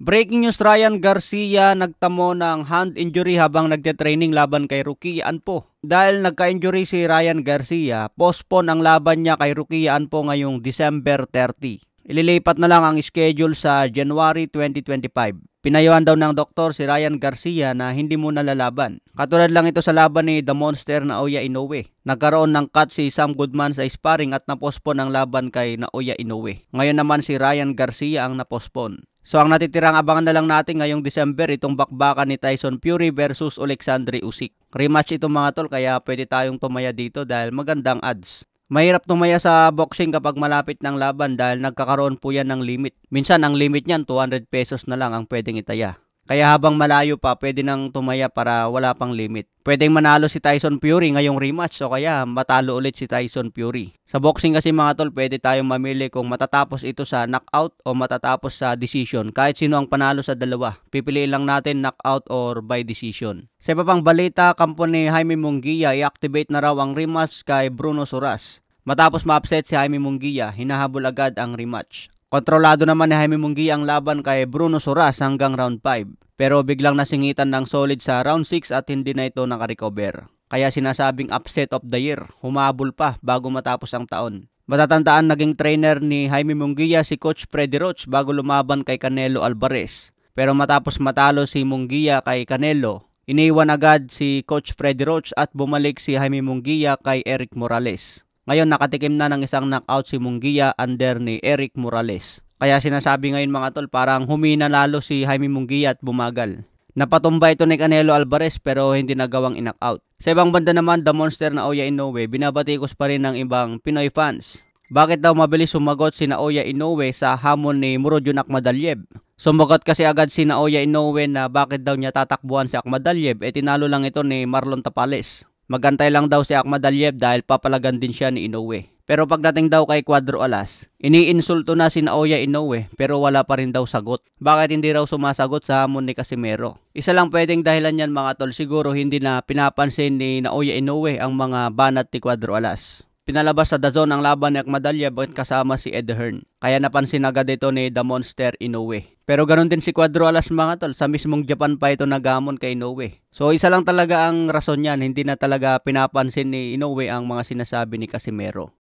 Breaking news, Ryan Garcia nagtamo ng hand injury habang nagte-training laban kay Rocky Anpo. Dahil nagka-injury si Ryan Garcia, postpone ang laban niya kay Rocky Anpo ngayong December 30. Ililipat na lang ang schedule sa January 2025. Pinayuhan daw ng doktor si Ryan Garcia na hindi muna lalaban. Katulad lang ito sa laban ni The Monster Naoya Inoue. Nagkaroon ng cut si Sam Goodman sa sparring at napospon ang laban kay Naoya Inoue. Ngayon naman si Ryan Garcia ang napospon. So ang natitirang abangan na lang natin ngayong December itong bakbakan ni Tyson Fury versus Alexandre Usyk. Rematch ito mga tol, kaya pwede tayong tumaya dito dahil magandang odds. Mahirap tumaya sa boxing kapag malapit ng laban dahil nagkakaroon po yan ng limit. Minsan ang limit niyan 200 pesos na lang ang pwedeng itaya. Kaya habang malayo pa, pwede nang tumaya para wala pang limit. Pwedeng manalo si Tyson Fury ngayong rematch o kaya matalo ulit si Tyson Fury. Sa boxing kasi mga tol, pwede tayong mamili kung matatapos ito sa knockout o matatapos sa decision. Kahit sino ang panalo sa dalawa, pipiliin lang natin knockout or by decision. Sa iba pang balita, kampo ni Jaime Munguia i-activate na raw ang rematch kay Bruno Soras. Matapos ma-upset si Jaime Munguia, hinahabol agad ang rematch. Kontrolado naman ni Jaime Munguia ang laban kay Bruno Soras hanggang round 5. Pero biglang nasingitan ng solid sa round 6 at hindi na ito nakarecover. Kaya sinasabing upset of the year, humabol pa bago matapos ang taon. Matatandaan naging trainer ni Jaime Munguia si Coach Freddy Roach bago lumaban kay Canelo Alvarez. Pero matapos matalo si Munguia kay Canelo, iniwan agad si Coach Freddy Roach at bumalik si Jaime Munguia kay Eric Morales. Ngayon nakatikim na ng isang knockout si Munguia under ni Eric Morales. Kaya sinasabi ngayon mga tol, parang humina lalo si Jaime Munguia at bumagal. Napatumba ito ni Canelo Alvarez pero hindi nagawang in-knockout. Sa ibang banda naman, The Monster Naoya Inoue, binabatikos pa rin ng ibang Pinoy fans. Bakit daw mabilis sumagot si Naoya Inoue sa hamon ni Murodjon Akhmadaliev? Sumagot kasi agad si Naoya Inoue na bakit daw niya tatakbuhan si Akhmadaliev, tinalo lang ito ni Marlon Tapales. Magantay lang daw si Akhmadaliev dahil papalagan din siya ni Inoue. Pero pagdating daw kay Cuadro Alas, iniinsulto na si Naoya Inoue pero wala pa rin daw sagot. Bakit hindi raw sumasagot sa hamon ni Casimero? Isa lang pwedeng dahilan yan mga tol, siguro hindi na pinapansin ni Naoya Inoue ang mga banat ni Cuadro Alas. Pinalabas sa DAZN ang laban ni Akhmadaliev at kasama si Ed Hearn. Kaya napansin agad ito ni The Monster Inoue. Pero ganun din si Cuadro Alas mga tol, sa mismong Japan pa ito nagamon kay Inoue. So isa lang talaga ang rason yan, hindi na talaga pinapansin ni Inoue ang mga sinasabi ni Casimero.